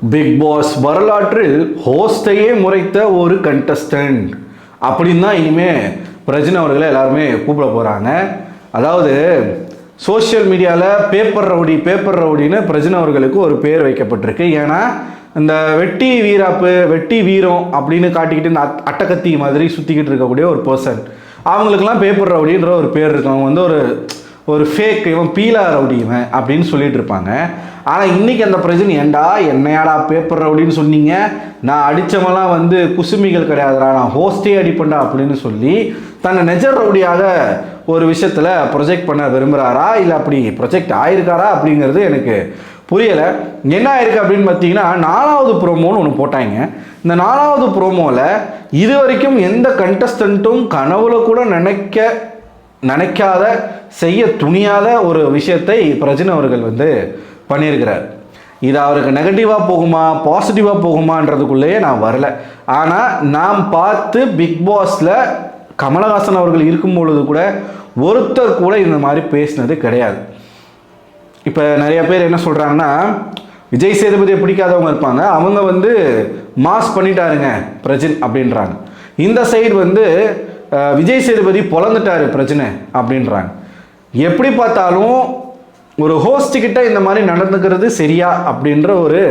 Big pass வரலாற்றில் ஹோஸ்டையே முறைத்த ஒரு contestant அப்படின்னு தான் இனிமேல் பிரஜின் அவர்களை எல்லாருமே கூப்பிட போகிறாங்க. அதாவது சோஷியல் மீடியாவில் பேப்பர் ரவுடின்னு பிரஜின் அவர்களுக்கு ஒரு பேர் வைக்கப்பட்டிருக்கு. ஏன்னா இந்த வெட்டி வீரம் அப்படின்னு காட்டிக்கிட்டு இந்த அட்டக்கத்தி மாதிரி சுற்றிக்கிட்டு இருக்கக்கூடிய ஒரு பர்சன், அவங்களுக்கெல்லாம் பேப்பர் ரவுடின்ற ஒரு பேர் இருக்கு. அவங்க வந்து ஒரு ஃபேக், இவன் பீலா ரவுடி இவன் அப்படின்னு சொல்லிட்டு இருப்பாங்க. ஆனால் இன்றைக்கி அந்த பிரச்சனை, ஏண்டா என்னையாடா பேப்பர் ரவுடின்னு சொன்னீங்க, நான் அடித்தவெல்லாம் வந்து குசுமிகள் கிடையாதுடா, நான் ஹோஸ்டே அடிப்பேன்டா அப்படின்னு சொல்லி தன்னை நெஜ ரவுடியாக ஒரு விஷயத்தில் ப்ரொஜெக்ட் பண்ண விரும்புகிறாரா, இல்லை அப்படி ப்ரொஜெக்ட் ஆயிருக்காரா அப்படிங்கிறது எனக்கு புரியலை. என்ன ஆயிருக்கு அப்படின்னு பார்த்தீங்கன்னா, 4வது ப்ரோமோன்னு ஒன்று போட்டாங்க. இந்த 4வது ப்ரோமோவில் இது வரைக்கும் எந்த கண்டஸ்டண்ட்டும் கனவுல கூட நினைக்காத, செய்ய துணியாத ஒரு விஷயத்தை பிரஜின் அவர்கள் வந்து பண்ணியிருக்கிறார். இது அவருக்கு நெகட்டிவாக போகுமா பாசிட்டிவாக போகுமான்றதுக்குள்ளேயே நான் வரல. ஆனால் நாம் பார்த்து பிக் பாஸில் கமலஹாசன் அவர்கள் இருக்கும் பொழுது கூட ஒருத்தர் கூட இந்த மாதிரி பேசினது கிடையாது. இப்போ நிறைய பேர் என்ன சொல்கிறாங்கன்னா, விஜய் சேதுபதியை பிடிக்காதவங்க இருப்பாங்க, அவங்க வந்து மாஸ் பண்ணிட்டாருங்க பிரஜின் அப்படின்றாங்க. இந்த சைடு வந்து விஜய் சேதுபதி பொழந்துட்டாரு பிரச்சனை அப்படின்றாங்க. எப்படி பார்த்தாலும் ஒரு ஹோஸ்ட்கிட்ட இந்த மாதிரி நடந்துக்கிறது சரியா அப்படின்ற ஒரு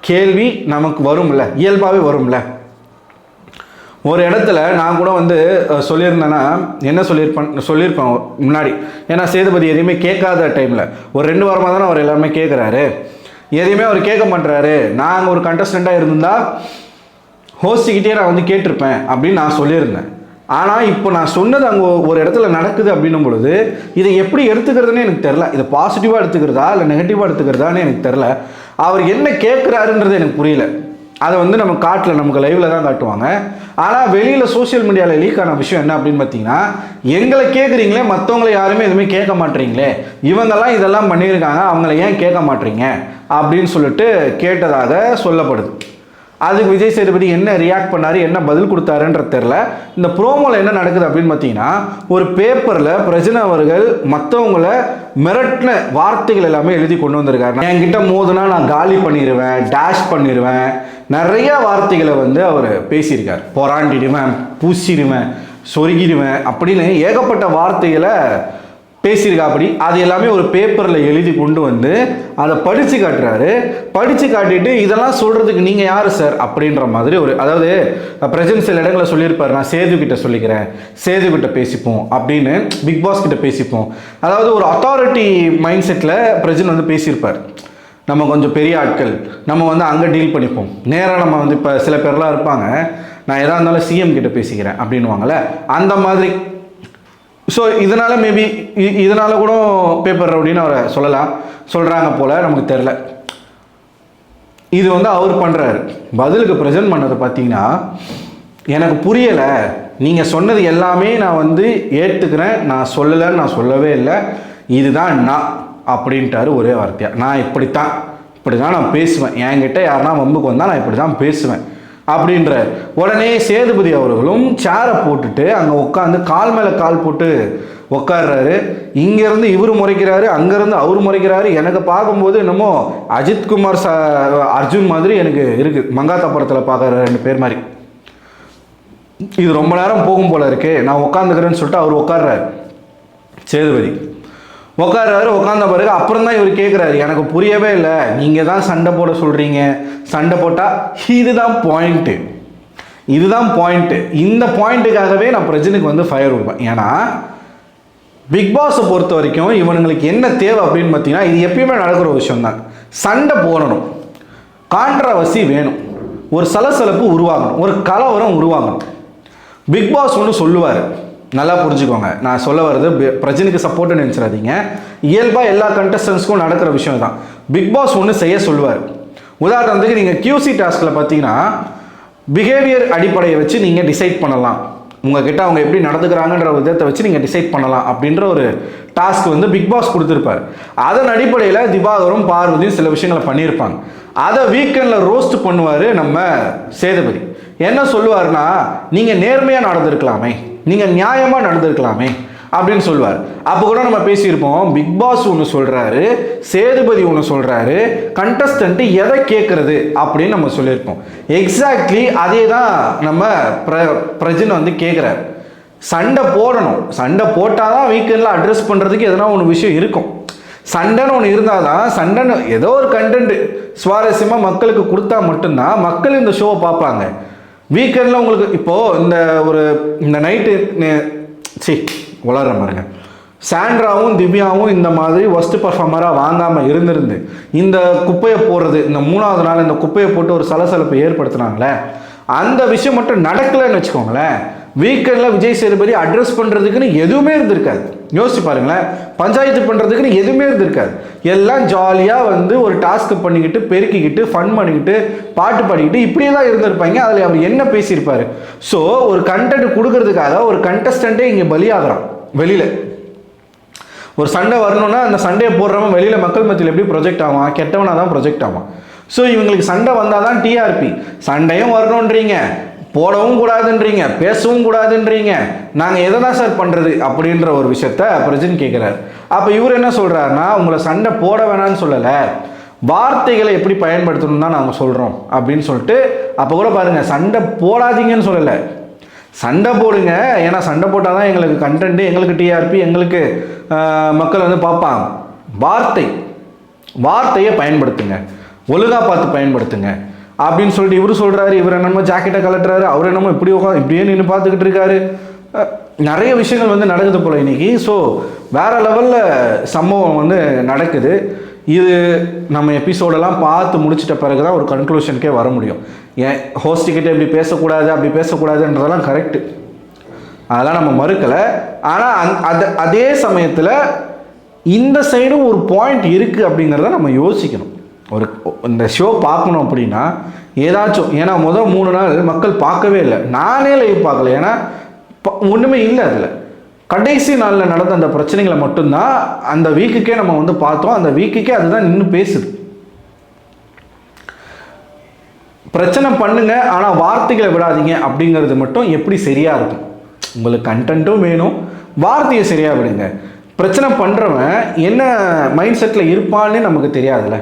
கேள்வி நமக்கு வரும்ல, இயல்பாகவே வரும்ல. ஒரு இடத்துல நான் கூட வந்து சொல்லியிருந்தேன்னா என்ன சொல்லியிருப்பேன் முன்னாடி. ஏன்னா சேதுபதி எதையுமே கேட்காத டைமில் ஒரு 2 வாரமாக தானே அவர் எல்லாருமே கேட்குறாரு, எதையுமே அவர் கேட்க மாட்டுறாரு. நான் ஒரு கண்டஸ்டண்ட்டாக இருந்தால் ஹோஸ்ட்கிட்டே நான் வந்து கேட்டிருப்பேன் அப்படின்னு நான் சொல்லியிருந்தேன். ஆனால் இப்போ நான் சொன்னது அங்கே ஒரு இடத்துல நடக்குது அப்படின்னும் பொழுது இதை எப்படி எடுத்துக்கிறதுனே எனக்கு தெரில. இதை பாசிட்டிவாக எடுத்துக்கிறதா இல்லை நெகட்டிவாக எடுத்துக்கிறதான்னு எனக்கு தெரில. அவர் என்ன கேட்குறாருன்றது எனக்கு புரியல. அதை வந்து நம்ம காட்டல, நமக்கு லைவில் தான் காட்டுவாங்க. ஆனால் வெளியில் சோஷியல் மீடியாவில் லீக் ஆன விஷயம் என்ன அப்படின்னு பார்த்தீங்கன்னா, எங்களை கேட்குறீங்களே, மற்றவங்களை யாருமே எதுவுமே கேட்க மாட்டீங்களே, இவங்கெல்லாம் இதெல்லாம் பண்ணியிருக்காங்க, அவங்கள ஏன் கேட்க மாட்டீங்க அப்படின்னு சொல்லிட்டு கேட்டதாக சொல்லப்படுது. அதுக்கு விஜய் சேதுபதி என்ன ரியாக்ட் பண்ணார், என்ன பதில் கொடுத்தாருன்றது தெரில. இந்த ப்ரோமோவில் என்ன நடக்குது அப்படின்னு பார்த்தீங்கன்னா, ஒரு பேப்பரில் பிரஜின் அவர்கள் மற்றவங்களை மிரட்டின வார்த்தைகள் எல்லாமே எழுதி கொண்டு வந்திருக்காரு. என்கிட்ட மோதுனா நான் காலி பண்ணிடுவேன், டேஷ் பண்ணிடுவேன், நிறைய வார்த்தைகளை வந்து அவர் பேசியிருக்கார். பொறாண்டிடுவேன், பூசிடுவேன், சொருகிடுவேன் அப்படின்னு ஏகப்பட்ட வார்த்தைகளை பேசியிருக்கா. அப்படி அது எல்லாமே ஒரு பேப்பரில் எழுதி கொண்டு வந்து அதை படித்து காட்டுறாரு. படித்து காட்டிட்டு இதெல்லாம் சொல்கிறதுக்கு நீங்கள் யார் சார் அப்படின்ற மாதிரி ஒரு, அதாவது பிரஜன் சில இடங்களில் சொல்லியிருப்பார், நான் சேது கிட்ட சொல்லிக்கிறேன், சேது கிட்ட பேசிப்போம் அப்படின்னு, பிக் பாஸ் கிட்ட பேசிப்போம். அதாவது ஒரு அத்தாரிட்டி மைண்ட் செட்டில் பிரஜன் வந்து பேசியிருப்பார். நம்ம கொஞ்சம் பெரிய ஆட்கள், நம்ம வந்து அங்கே டீல் பண்ணிப்போம், நேராக நம்ம வந்து இப்போ சில பேர்லாம் இருப்பாங்க, நான் எதாக இருந்தாலும் சிஎம் கிட்ட பேசிக்கிறேன் அப்படின்வாங்கள்ல, அந்த மாதிரி. ஸோ இதனால் மேபி இதனால் கூட பேப்பர் ரவுடின்னு அவரை சொல்கிறாங்க போல், நமக்கு தெரில. இது வந்து அவர் பண்ணுறாரு. பதிலுக்கு ப்ரெசென்ட் பண்ணது பார்த்தீங்கன்னா, எனக்கு புரியலை, நீங்கள் சொன்னது எல்லாமே நான் வந்து ஏற்றுக்கிறேன், நான் சொல்லலைன்னு நான் சொல்லவே இல்லை, இதுதான் நான் அப்படின்ட்டாரு ஒரே வார்த்தையாக. நான் இப்படி தான் நான் பேசுவேன், என்கிட்ட யாருன்னா வம்புக்கு வந்தால் நான் இப்படி தான் பேசுவேன் அப்படின்ற. உடனே சேதுபதி அவர்களும் சேரை போட்டுட்டு அங்கே உட்காந்து கால் மேலே கால் போட்டு உட்காடுறாரு. இங்கேருந்து இவர் முறைக்கிறாரு, அங்கேருந்து அவர் முறைக்கிறாரு. எனக்கு பார்க்கும்போது என்னமோ அஜித்குமார் அர்ஜுன் மாதிரி எனக்கு இருக்குது, மங்காத்தா படத்தில் பார்க்குற 2 பேர் மாதிரி. இது ரொம்ப நேரம் போகும் போல இருக்கு, நான் உட்காந்துக்கிறேன்னு சொல்லிட்டு அவர் உட்காடுறாரு. சேதுபதி உட்கார்றாரு. உட்காந்த பிறகு அப்புறம் தான் இவர் கேட்குறாரு, எனக்கு புரியவே இல்லை, நீங்கள் தான் சண்டை போட சொல்கிறீங்க, சண்டை போட்டால் இதுதான் பாயிண்ட்டு, இந்த பாயிண்ட்டுக்காகவே நான் பிரஜனுக்கு வந்து ஃபயர் கொடுப்பேன். ஏன்னா பிக் பாஸை பொறுத்த வரைக்கும் இவனுங்களுக்கு என்ன தேவை அப்படின்னு பார்த்தீங்கன்னா, இது எப்பயுமே நடக்கிற ஒரு விஷயம்தான், சண்டை போடணும், கான்ட்ரவர்சி வேணும், ஒரு சலசலப்பு உருவாகணும், ஒரு கலவரம் உருவாகணும். பிக் பாஸ் ஒன்று சொல்லுவார், நல்லா புரிஞ்சுக்கோங்க, நான் சொல்ல வர்றது பிரஜனுக்கு சப்போர்ட்டு நினச்சிடாதீங்க, இயல்பாக எல்லா கண்டஸ்டன்ஸ்க்கும் நடக்கிற விஷயம் தான். பிக் பாஸ் ஒன்று செய்ய சொல்லுவார். உதாரணத்துக்கு நீங்கள் QC டாஸ்கில் பார்த்தீங்கன்னா, பிஹேவியர் அடிப்படையை வச்சு நீங்கள் டிசைட் பண்ணலாம், உங்ககிட்ட அவங்க எப்படி நடந்துக்கிறாங்கன்ற விதத்தை வச்சு நீங்கள் டிசைட் பண்ணலாம் அப்படின்ற ஒரு டாஸ்க் வந்து பிக் பாஸ் கொடுத்துருப்பார். அதன் அடிப்படையில் திவாகரும் பார்வதியும் சில விஷயங்களை பண்ணியிருப்பாங்க. அதை வீக்கெண்டில் ரோஸ்ட் பண்ணுவார் நம்ம சேதுபதி. என்ன சொல்லுவார்னா, நீங்கள் நேர்மையாக நடந்திருக்கலாமே, நீங்கள் நியாயமாக நடந்திருக்கலாமே, அப்படின்னு சொல்லுவார். அப்போ கூட நம்ம பேசியிருப்போம், பிக் பாஸ் ஒன்று சொல்கிறாரு, சேதுபதி ஒன்று சொல்கிறாரு, கண்டஸ்டன்ட்டு எதை கேட்குறது அப்படின்னு நம்ம சொல்லியிருப்போம். எக்ஸாக்ட்லி அதே தான் நம்ம பிரஜன் வந்து கேட்குறாரு. சண்டை போடணும், சண்டை போட்டால் தான் வீக்கெண்டில் அட்ரஸ் பண்ணுறதுக்கு எதனா ஒன்று விஷயம் இருக்கும். சண்டைன்னு ஒன்று இருந்தால் தான், சண்டைன்னு ஏதோ ஒரு கண்டென்ட் சுவாரஸ்யமாக மக்களுக்கு கொடுத்தா மட்டும்தான் மக்கள் இந்த ஷோவை பார்ப்பாங்க. வீக்கெண்டில் உங்களுக்கு இப்போது இந்த நைட்டு வளர்ற பாருங்க, சாண்ட்ராவும் திவ்யாவும் இந்த மாதிரி ஒஸ்ட் பர்ஃபார்மராக வாங்காமல் இருந்திருந்து இந்த குப்பையை போடுறது, இந்த 3வது நாள் இந்த குப்பையை போட்டு ஒரு சலசலப்பை ஏற்படுத்தினாங்களே, அந்த விஷயம் மட்டும் நடக்கலைன்னு வச்சுக்கோங்களேன், வீக்கெண்டில் விஜய் சேதுபதி அட்ரஸ் பண்ணுறதுக்குன்னு எதுவுமே இருந்திருக்காது. யோசிச்சு பாருங்களேன், பஞ்சாயத்து பண்ணுறதுக்குன்னு எதுவுமே இருந்திருக்காது. எல்லாம் ஜாலியாக வந்து ஒரு டாஸ்க்கு பண்ணிக்கிட்டு, பெருக்கிக்கிட்டு, ஃபன் பண்ணிக்கிட்டு, பாட்டு பாடிக்கிட்டு இப்படியே தான் இருந்திருப்பாங்க. அதில் அவர் என்ன பேசியிருப்பார்? ஸோ ஒரு கண்டென்ட் கொடுக்கறதுக்காக ஒரு கண்டஸ்டண்ட்டே இங்கே பலியாகிறான். வெளியில் ஒரு சண்டை வரணும்னா அந்த சண்டையை போடுறவன் வெளியில் மக்கள் மத்தியில் எப்படி ப்ரொஜெக்ட் ஆவான்? கெட்டவனாக தான் ப்ரொஜெக்ட் ஆவான். ஸோ இவங்களுக்கு சண்டை வந்தால் தான் டிஆர்பி. சண்டையும் வரணுன்றீங்க, போடவும் கூடாதுன்றீங்க, பேசவும் கூடாதுன்றீங்க, நாங்கள் எதை தான் சார் பண்ணுறது அப்படின்ற ஒரு விஷயத்த பிரஜன் கேட்குறாரு. அப்போ இவர் என்ன சொல்கிறாருன்னா, உங்களை சண்டை போட வேணான்னு சொல்லலை, வார்த்தைகளை எப்படி பயன்படுத்தணும் தான் நாங்கள் சொல்கிறோம் அப்படின்னு சொல்லிட்டு. அப்போ கூட பாருங்கள், சண்டை போடாதீங்கன்னு சொல்லலை, சண்டை போடுங்க, ஏன்னா சண்டை போட்டால் தான் எங்களுக்கு கண்டென்ட்டு, எங்களுக்கு டிஆர்பி, எங்களுக்கு மக்கள் வந்து பார்ப்பாங்க. வார்த்தையை பயன்படுத்துங்க, ஒழுங்காக பார்த்து பயன்படுத்துங்க அப்படின்னு சொல்லிட்டு இவர் சொல்கிறாரு. இவர் என்னமோ ஜாக்கெட்டை கலட்டுறாரு, அவர் என்னமோ இப்படியே நின்று பார்த்துக்கிட்டு இருக்காரு. நிறைய விஷயங்கள் வந்து நடக்குது போல் இன்னைக்கு. ஸோ வேறு லெவலில் சம்பவம் வந்து நடக்குது. இது நம்ம எபிசோடெல்லாம் பார்த்து முடிச்சிட்ட பிறகு தான் ஒரு கன்க்ளூஷனுக்கே வர முடியும். ஏன் ஹோஸ்டிக்கிட்ட இப்படி பேசக்கூடாது, அப்படி பேசக்கூடாதுன்றதெல்லாம் கரெக்டு, அதெல்லாம் நம்ம மறுக்கலை. ஆனால் அதே சமயத்தில் இந்த சைடும் ஒரு பாயிண்ட் இருக்குது அப்படிங்கிறத நம்ம யோசிக்கணும். இந்த ஷோ பார்க்கணும் அப்படின்னா ஏதாச்சும், ஏன்னா முதல் 3 நாள் மக்கள் பார்க்கவே இல்லை, நானே லைவ் பார்க்கல, ஏன்னா ஒன்றுமே இல்லை. அதில் கடைசி நாளில் நடந்த அந்த பிரச்சனைகளை மட்டும்தான் அந்த வீக்குக்கே நம்ம வந்து பார்த்தோம். அந்த வீக்குக்கே அதுதான் நின்று பேசுது. பிரச்சனை பண்ணுங்க, ஆனால் வார்த்தைகளை விடாதீங்க அப்படிங்கிறது மட்டும் எப்படி சரியாக இருக்கும்? உங்களுக்கு கண்டென்ட்டும் வேணும், வார்த்தையை சரியாக விடுங்க. பிரச்சனை பண்ணுறவன் என்ன மைண்ட் செட்டில் இருப்பான்னு நமக்கு தெரியாதுல்ல.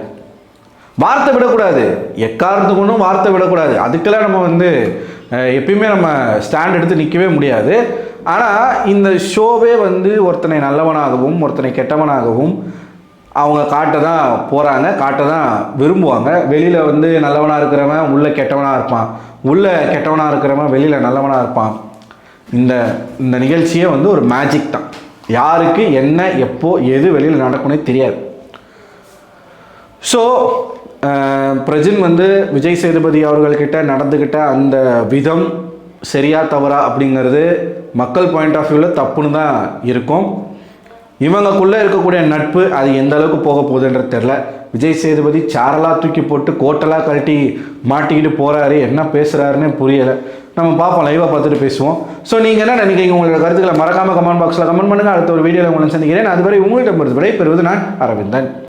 வார்த்தை விடக்கூடாது, எக்காரணத்துக்கு ஒன்றும் வார்த்தை விடக்கூடாது. அதுக்கெல்லாம் நம்ம வந்து எப்பயுமே நம்ம ஸ்டாண்ட் எடுத்து நிற்கவே முடியாது. ஆனால் இந்த ஷோவே வந்து ஒருத்தனை நல்லவனாகவும் ஒருத்தனை கெட்டவனாகவும் அவங்க காட்ட தான் போகிறாங்க, காட்ட தான் விரும்புவாங்க. வெளியில் வந்து நல்லவனாக இருக்கிறவன் உள்ளே கெட்டவனாக இருப்பான், உள்ளே கெட்டவனாக இருக்கிறவன் வெளியில் நல்லவனாக இருப்பான். இந்த நிகழ்ச்சியே வந்து ஒரு மேஜிக் தான். யாருக்கு என்ன எப்போ எது வெளியில் நடக்கும்னே தெரியாது. ஸோ பிரஜன் வந்து விஜய் சேதுபதி அவர்கள்கிட்ட நடந்துக்கிட்ட அந்த விதம் சரியா தவறா அப்படிங்கிறது மக்கள் பாயிண்ட் ஆஃப் வியூவில் தப்புன்னு தான் இருக்கும். இவங்களுக்குள்ளே இருக்கக்கூடிய நட்பு அது எந்த அளவுக்கு போக போகுதுன்றது தெரில. விஜய் சேதுபதி சேரெல்லாம் தூக்கி போட்டு கோட்டெல்லாம் கழட்டி மாட்டிக்கிட்டு போகிறாரு, என்ன பேசுகிறாருன்னு புரியலை. நம்ம பார்ப்போம், லைவாக பார்த்துட்டு பேசுவோம். ஸோ நீங்கள் என்ன நினைக்கிறீங்க? உங்களோட கருத்துக்களை மறக்காமல் கமெண்ட் பாக்ஸில் கமெண்ட் பண்ணுங்கள். அடுத்த ஒரு வீடியோவில் உங்களை சந்திக்கிறேன். அதுவரை உங்கள்கிட்ட விடைபெறுவது நான் அரவிந்தன்.